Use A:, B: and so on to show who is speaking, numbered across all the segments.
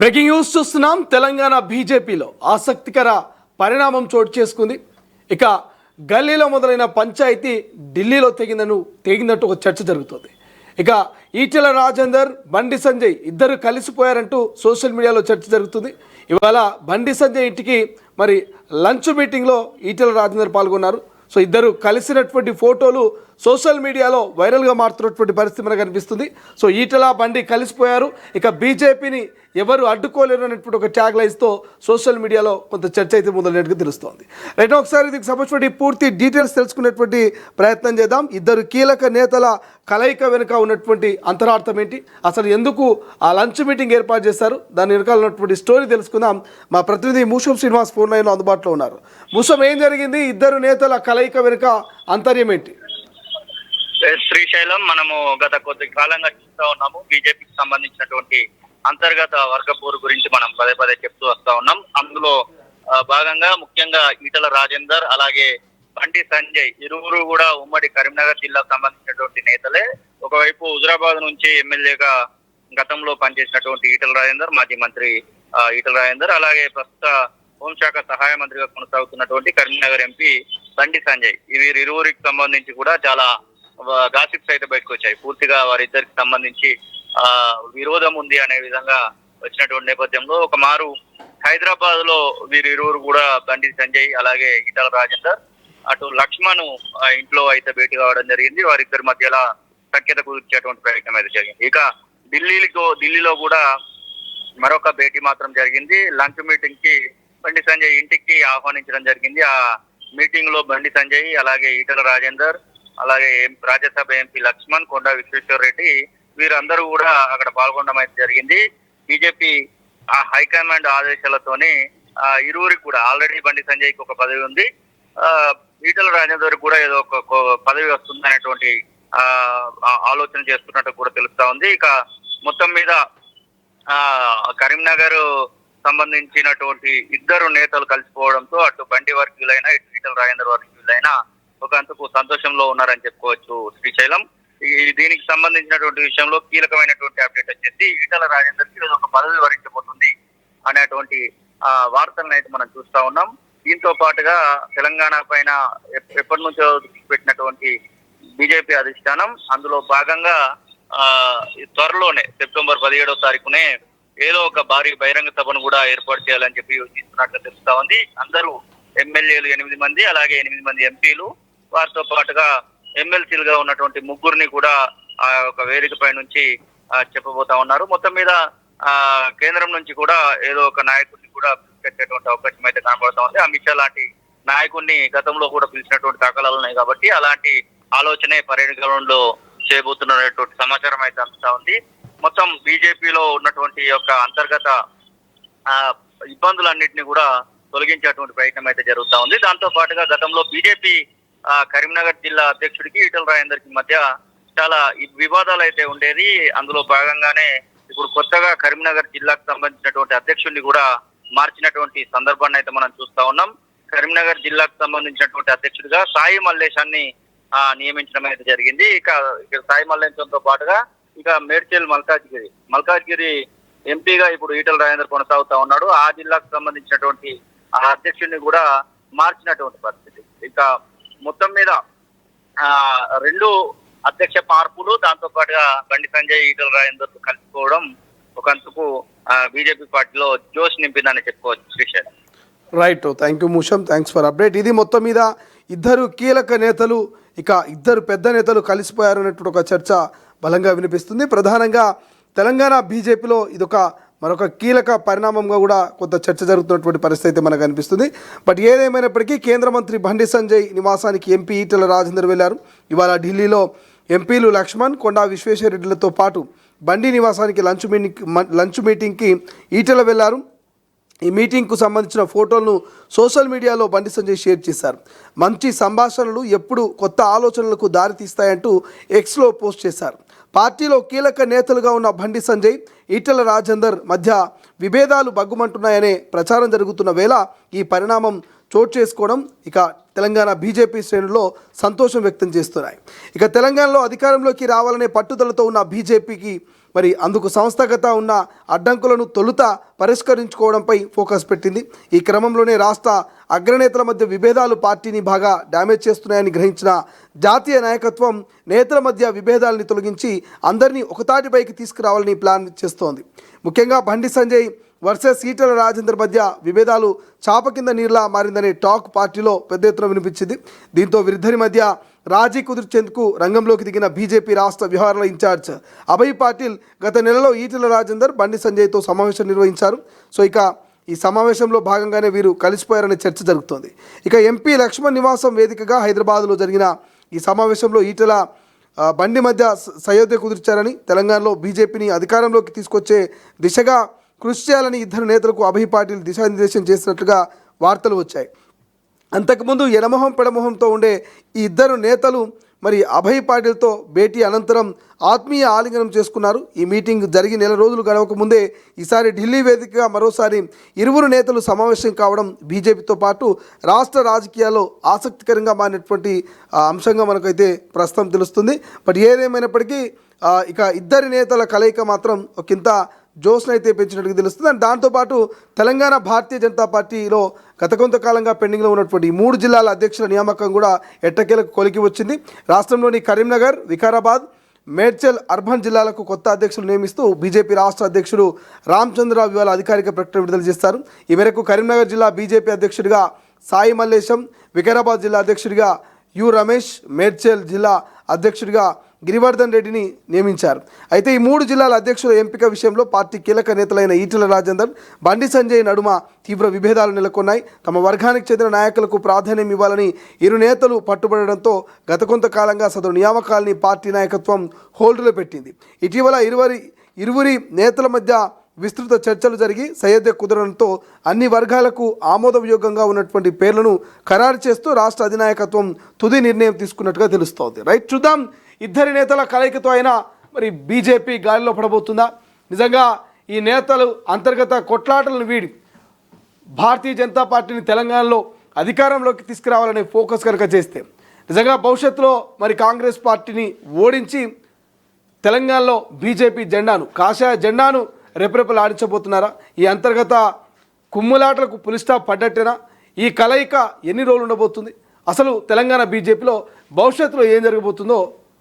A: Breaking news చూస్తున్నాం. తెలంగాణ బీజేపీలో ఆసక్తికర పరిణామం చోటు చేసుకుంది. ఇక గల్లీలో మొదలైన పంచాయతీ ఢిల్లీలో తెగినట్టు ఒక చర్చ జరుగుతుంది. ఇక ఈటెల రాజేందర్, బండి సంజయ్ ఇద్దరు కలిసిపోయారంటూ సోషల్ మీడియాలో చర్చ జరుగుతుంది. ఇవాళ బండి సంజయ్ ఇంటికి మరి లంచ్ మీటింగ్లో ఈటెల రాజేందర్ పాల్గొన్నారు. సో ఇద్దరు కలిసినటువంటి ఫోటోలు సోషల్ మీడియాలో వైరల్గా మారుతున్నటువంటి పరిస్థితి మనకు కనిపిస్తుంది. సో ఈటెల బండి కలిసిపోయారు, ఇక బీజేపీని ఎవరు అడ్డుకోలేరు అనేటువంటి ఒక ట్యాగ్ లైన్స్తో సోషల్ మీడియాలో కొంత చర్చ అయితే మొదలైనట్టుగా తెలుస్తోంది. రైట్, ఒకసారి దీనికి సంబంధించిన పూర్తి డీటెయిల్స్ తెలుసుకునేటువంటి ప్రయత్నం చేద్దాం. ఇద్దరు కీలక నేతల కలయిక వెనుక ఉన్నటువంటి అంతరార్థం ఏంటి, అసలు ఎందుకు ఆ లంచ్ మీటింగ్ ఏర్పాటు చేశారు, దాని వెనుక ఉన్నటువంటి స్టోరీ తెలుసుకుందాం. మా ప్రతినిధి మూషం శ్రీనివాస్ ఫోన్ లైన్లో అందుబాటులో ఉన్నారు. మూషం, ఏం జరిగింది? ఇద్దరు నేతల కలయిక వెనుక అంతర్యం ఏంటి?
B: శ్రీశైలం, మనము గత కొద్ది కాలంగా చూస్తూ ఉన్నాము. బీజేపీకి సంబంధించినటువంటి అంతర్గత వర్గ పోరు గురించి మనం పదే పదే చెప్తూ వస్తా ఉన్నాం. అందులో భాగంగా ముఖ్యంగా ఈటెల రాజేందర్ అలాగే బండి సంజయ్ ఇరువురు కూడా ఉమ్మడి కరీంనగర్ జిల్లాకు సంబంధించినటువంటి నేతలే. ఒకవైపు హుజరాబాద్ నుంచి ఎమ్మెల్యేగా గతంలో పనిచేసినటువంటి ఈటెల రాజేందర్, మాజీ మంత్రి ఈటెల రాజేందర్, అలాగే ప్రస్తుత హోంశాఖ సహాయ మంత్రిగా కొనసాగుతున్నటువంటి కరీంనగర్ ఎంపీ బండి సంజయ్. వీరిరువురికి సంబంధించి కూడా చాలా గాసిప్స్ అయితే బయటకు వచ్చాయి. పూర్తిగా వారిద్దరికి సంబంధించి విరోధం ఉంది అనే విధంగా వచ్చినటువంటి నేపథ్యంలో ఒక మారు హైదరాబాద్ లో వీరిరువురు కూడా బండి సంజయ్ అలాగే ఈటెల రాజేందర్ అటు లక్ష్మణ్ ఇంట్లో అయితే భేటీ కావడం జరిగింది. వారిద్దరి మధ్యలో సఖ్యత కుదిర్చేటువంటి ప్రయత్నం అయితే జరిగింది. ఇక ఢిల్లీలో కూడా మరొక భేటీ మాత్రం జరిగింది. లంచ్ మీటింగ్ కి బండి సంజయ్ ఇంటికి ఆహ్వానించడం జరిగింది. ఆ మీటింగ్ లో బండి సంజయ్ అలాగే ఈటెల రాజేందర్ అలాగే రాజ్యసభ ఎంపీ లక్ష్మణ్, కొండా విశ్వేశ్వర రెడ్డి వీరందరూ కూడా అక్కడ పాల్గొనడం అయితే జరిగింది. బీజేపీ హైకమాండ్ ఆదేశాలతోనే ఇరువురికి కూడా ఆల్రెడీ బండి సంజయ్కి ఒక పదవి ఉంది, ఈటెల రాజేందర్ కూడా ఏదో ఒక పదవి వస్తుంది అనేటువంటి ఆలోచన చేస్తున్నట్టు కూడా తెలుస్తా ఉంది. ఇక మొత్తం మీద కరీంనగర్ సంబంధించినటువంటి ఇద్దరు నేతలు కలిసిపోవడంతో అటు బండి వర్గీయులైనా ఇటు ఈటెల రాజేందర్ వర్గీయులైనా ఒక అంతకు సంతోషంలో ఉన్నారని చెప్పుకోవచ్చు. శ్రీశైలం, దీనికి సంబంధించినటువంటి విషయంలో కీలకమైనటువంటి అప్డేట్ వచ్చేసి ఈటెల రాజేందర్ కి ఒక పదవి వరించబోతుంది అనేటువంటి వార్తలను అయితే మనం చూస్తా ఉన్నాం. దీంతో పాటుగా తెలంగాణ పైన ఎప్పటి నుంచో పెట్టినటువంటి బీజేపీ అధిష్టానం అందులో భాగంగా త్వరలోనే సెప్టెంబర్ 17వ తారీఖునే ఏదో ఒక భారీ బహిరంగ సభను కూడా ఏర్పాటు చేయాలని చెప్పి యోచిస్తున్నట్లు తెలుస్తా ఉంది. అందరూ ఎమ్మెల్యేలు 8 మంది అలాగే 8 మంది ఎంపీలు, వారితో పాటుగా ఎమ్మెల్సీలుగా ఉన్నటువంటి ముగ్గురిని కూడా ఆ ఒక వేదికపై నుంచి చెప్పబోతా ఉన్నారు. మొత్తం మీద కేంద్రం నుంచి కూడా ఏదో ఒక నాయకుడిని కూడా పిలిచేటువంటి అవకాశం అయితే కనబడతా ఉంది. అమిత్ షా లాంటి నాయకుడిని గతంలో కూడా పిలిచినటువంటి దాఖలాలు ఉన్నాయి కాబట్టి అలాంటి ఆలోచనే పరేడ్ గ్రౌండ్ లో చేయబోతున్నటువంటి సమాచారం అయితే అందుతా ఉంది. మొత్తం బీజేపీలో ఉన్నటువంటి యొక్క అంతర్గత ఇబ్బందులన్నింటినీ కూడా తొలగించేటువంటి ప్రయత్నం అయితే జరుగుతా ఉంది. దాంతో పాటుగా గతంలో బీజేపీ కరీంనగర్ జిల్లా అధ్యక్షుడికి ఈటెల రాజేందర్ కి మధ్య చాలా వివాదాలు అయితే ఉండేది. అందులో భాగంగానే ఇప్పుడు కొత్తగా కరీంనగర్ జిల్లాకు సంబంధించినటువంటి అధ్యక్షుడిని కూడా మార్చినటువంటి సందర్భాన్ని అయితే మనం చూస్తా ఉన్నాం. కరీంనగర్ జిల్లాకు సంబంధించినటువంటి అధ్యక్షుడిగా సాయి మల్లేశాన్ని నియమించడం అయితే జరిగింది. ఇక సాయి మల్లేశంతో పాటుగా ఇక మేడ్చల్ మల్కాజ్గిరి ఎంపీగా ఇప్పుడు ఈటెల రాజేందర్ కొనసాగుతా ఉన్నాడు. ఆ జిల్లాకు సంబంధించినటువంటి ఆ అధ్యక్షుడిని కూడా మార్చినటువంటి పరిస్థితి. ఇక మొత్తం మీద రెండు అధ్యక్ష మార్పులు, దాంతో పాటుగా బండి సంజయ్ ఈటెల రాజేందర్ కలిసిపోవడం ఒకంతకు బీజేపీ పార్టీలో జోష్ నింపిందని చెప్పుకోవచ్చు. Srisailam.
A: Right, thank you Musham, thanks for update. ఇది మొత్తం మీద ఇద్దరు కీలక నేతలు, ఇక ఇద్దరు పెద్ద నేతలు కలిసిపోయారు అనేటువంటి ఒక చర్చ బలంగా వినిపిస్తుంది. ప్రధానంగా తెలంగాణ బీజేపీలో ఇదొక మరొక కీలక పరిణామంగా కూడా కొంత చర్చ జరుగుతున్నటువంటి పరిస్థితి మనకు అనిపిస్తుంది. బట్ ఏదేమైనప్పటికీ కేంద్ర మంత్రి బండి సంజయ్ నివాసానికి ఎంపీ ఈటెల రాజేందర్ వెళ్లారు. ఇవాళ ఢిల్లీలో ఎంపీలు లక్ష్మణ్, కొండా విశ్వేశ్వర రెడ్డిలతో పాటు బండి నివాసానికి లంచ్ మీటింగ్కి ఈటెల వెళ్లారు. ఈ మీటింగ్కు సంబంధించిన ఫోటోలను సోషల్ మీడియాలో బండి సంజయ్ షేర్ చేశారు. మంచి సంభాషణలు ఎప్పుడు కొత్త ఆలోచనలకు దారితీస్తాయంటూ ఎక్స్లో పోస్ట్ చేశారు. పార్టీలో కీలక నేతలుగా ఉన్న బండి సంజయ్, ఈటెల రాజేందర్ మధ్య విభేదాలు బగ్గుమంటున్నాయనే ప్రచారం జరుగుతున్న వేళ ఈ పరిణామం చోటు చేసుకోవడం ఇక తెలంగాణ బీజేపీ శ్రేణుల్లో సంతోషం వ్యక్తం చేస్తున్నాయి. ఇక తెలంగాణలో అధికారంలోకి రావాలనే పట్టుదలతో ఉన్న బీజేపీకి మరి అందుకు సంస్థాగత ఉన్న అడ్డంకులను తొలుత పరిష్కరించుకోవడంపై ఫోకస్ పెట్టింది. ఈ క్రమంలోనే రాష్ట్ర అగ్రనేతల మధ్య విభేదాలు పార్టీని బాగా డ్యామేజ్ చేస్తున్నాయని గ్రహించిన జాతీయ నాయకత్వం నేతల మధ్య విభేదాలని తొలగించి అందరినీ ఒకతాటిపైకి తీసుకురావాలని ప్లాన్ చేస్తోంది. ముఖ్యంగా బండి సంజయ్ వర్సెస్ ఈటెల రాజేందర్ మధ్య విభేదాలు చాప కింద నీరులా మారిందనే టాక్ పార్టీలో పెద్ద ఎత్తున వినిపించింది. దీంతో వీరిద్దరి మధ్య రాజీ కుదిర్చేందుకు రంగంలోకి దిగిన బీజేపీ రాష్ట్ర వ్యవహారాల ఇన్ఛార్జ్ అభయ్ పాటిల్ గత నెలలో ఈటెల రాజేందర్ బండి సంజయ్తో సమావేశం నిర్వహించారు. సో ఇక ఈ సమావేశంలో భాగంగానే వీరు కలిసిపోయారనే చర్చ జరుగుతోంది. ఇక ఎంపీ లక్ష్మణ్ నివాసం వేదికగా హైదరాబాద్లో జరిగిన ఈ సమావేశంలో ఈటెల బండి మధ్య సయోధ్య కుదిర్చారని, తెలంగాణలో బీజేపీని అధికారంలోకి తీసుకొచ్చే దిశగా కృషి చేయాలని ఇద్దరు నేతలకు అభయ్ పాటిల్ దిశానిర్దేశం చేసినట్లుగా వార్తలు వచ్చాయి. అంతకుముందు ఎడమొహం పెడమొహంతో ఉండే ఈ ఇద్దరు నేతలు మరి అభయ్ పాటిల్తో భేటీ అనంతరం ఆత్మీయ ఆలింగనం చేసుకున్నారు. ఈ మీటింగ్ జరిగి నెల రోజులు గడవక ముందే ఈసారి ఢిల్లీ వేదికగా మరోసారి ఇరువురు నేతలు సమావేశం కావడం బీజేపీతో పాటు రాష్ట్ర రాజకీయాల్లో ఆసక్తికరంగా మారినటువంటి అంశంగా మనకైతే ప్రస్తుతం తెలుస్తుంది. బట్ ఏదేమైనప్పటికీ ఇక ఇద్దరి నేతల కలయిక మాత్రం ఒకంత జోష్నైతే పెంచినట్టుగా తెలుస్తుంది. అండ్ దాంతోపాటు తెలంగాణ భారతీయ జనతా పార్టీలో గత కొంతకాలంగా పెండింగ్లో ఉన్నటువంటి 3 జిల్లాల అధ్యక్షుల నియామకం కూడా ఎట్టకేలకు కొలికి వచ్చింది. రాష్ట్రంలోని కరీంనగర్, వికారాబాద్, మేడ్చల్ అర్బన్ జిల్లాలకు కొత్త అధ్యక్షులు నియమిస్తూ బీజేపీ రాష్ట్ర అధ్యక్షుడు రామచంద్రరావు ఇవాళ అధికారిక ప్రకటన విడుదల చేస్తారు. ఈ మేరకు కరీంనగర్ జిల్లా బీజేపీ అధ్యక్షుడిగా సాయి మల్లేశం, వికారాబాద్ జిల్లా అధ్యక్షుడిగా యు రమేష్, మేడ్చల్ జిల్లా అధ్యక్షుడిగా గిరివర్ధన్ రెడ్డిని నియమించారు. అయితే ఈ 3 జిల్లాల అధ్యక్షుల ఎంపిక విషయంలో పార్టీ కీలక నేతలైన ఈటెల రాజేందర్, బండి సంజయ్ నడుమ తీవ్ర విభేదాలు నెలకొన్నాయి. తమ వర్గానికి చెందిన నాయకులకు ప్రాధాన్యం ఇవ్వాలని ఇరు నేతలు పట్టుబడడంతో గత కొంతకాలంగా సదరు నియామకాలని పార్టీ నాయకత్వం హోల్డ్లో పెట్టింది. ఇటీవల ఇరువురి నేతల మధ్య విస్తృత చర్చలు జరిగి సయోధ్య కుదరడంతో అన్ని వర్గాలకు ఆమోదయోగ్యంగా ఉన్నటువంటి పేర్లను ఖరారు చేస్తూ రాష్ట్ర అధినాయకత్వం తుది నిర్ణయం తీసుకున్నట్టుగా తెలుస్తోంది. రైట్, చూద్దాం ఇద్దరి నేతల కలయికతో అయినా మరి బీజేపీ గాలిలో పడబోతుందా? నిజంగా ఈ నేతలు అంతర్గత కొట్లాటలను వీడి భారతీయ జనతా పార్టీని తెలంగాణలో అధికారంలోకి తీసుకురావాలనే ఫోకస్ కనుక చేస్తే నిజంగా భవిష్యత్తులో మరి కాంగ్రెస్ పార్టీని ఓడించి తెలంగాణలో బీజేపీ జెండాను, కాషాయ జెండాను రెపరెపలాడించబోతున్నారా? ఈ అంతర్గత కుమ్ములాటలకు పులిస్టాప్ పడ్డట్టేనా? ఈ కలయిక ఎన్ని రోజులు ఉండబోతుంది? అసలు తెలంగాణ బీజేపీలో భవిష్యత్తులో ఏం జరగబోతుందో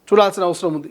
A: చూడాల్సిన అవసరం ఉంది.